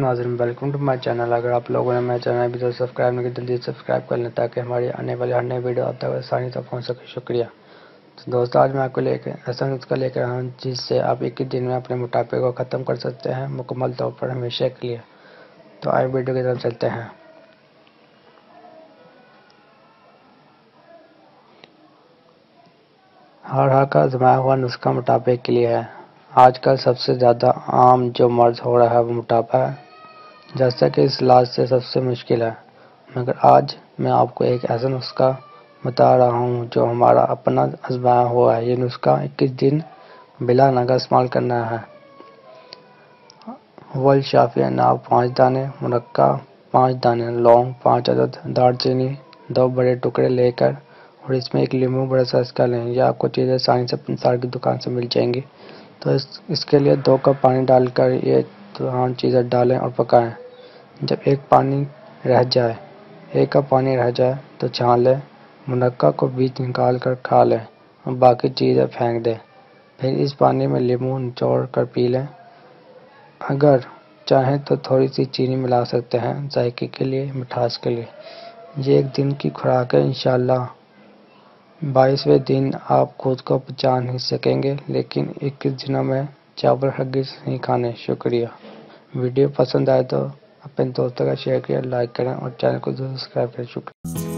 नाज़रीन, welcome to my channel. अगर आप लोगों ने मेरे चैनल अभी तक सब्सक्राइब नहीं किया जल्दी सब्सक्राइब कर लें ताकि हमारी आने वाली हर नई वीडियो आप तक आसानी से पहुंच सके। शुक्रिया। तो दोस्तों, आज मैं आपको लेकर ऐसा नुस्खा लेकर आया हूँ जिससे आप एक ही दिन में अपने मोटापे को ख़त्म कर सकते हैं, मुकम्मल तौर पर हमेशा के लिए। तो आइए वीडियो की तरफ चलते हैं। हर का आजमाया हुआ नुस्खा मोटापे के लिए है। आजकल सबसे ज़्यादा आम जो मर्ज हो रहा है वो मोटापा है, जैसा कि इस इलाज से सबसे मुश्किल है। मगर आज मैं आपको एक ऐसा नुस्खा बता रहा हूँ जो हमारा अपना आजमाया हुआ है। ये नुस्खा 21 दिन बिला नगा इस्तेमाल करना है। वल शाफी अनाब 5 दाने, मुनक्का 5 दाने, लौंग 5 अदद, दालचीनी 2 बड़े टुकड़े लेकर और इसमें एक नींबू बड़ा साइज का लें। यह आपको चीज़ें आसानी से पंसार की दुकान से मिल जाएंगी। तो इसके लिए 2 कप पानी डालकर ये तमाम चीज़ें डालें और पकाएं। जब एक कप पानी रह जाए तो छान लें। मुनक्का को बीज निकाल कर खा लें और बाकी चीज़ें फेंक दें। फिर इस पानी में नींबू निचोड़ कर पी लें। अगर चाहें तो थोड़ी सी चीनी मिला सकते हैं जायके के लिए, मिठास के लिए। ये एक दिन की खुराक है। इंशाल्लाह 22वें दिन आप खुद को पहचान नहीं सकेंगे, लेकिन 21 दिनों में चावल हरगिज़ नहीं खाने। शुक्रिया। वीडियो पसंद आए तो अपने दोस्तों का शेयर करें, लाइक करें और चैनल को सब्सक्राइब करें। शुक्रिया।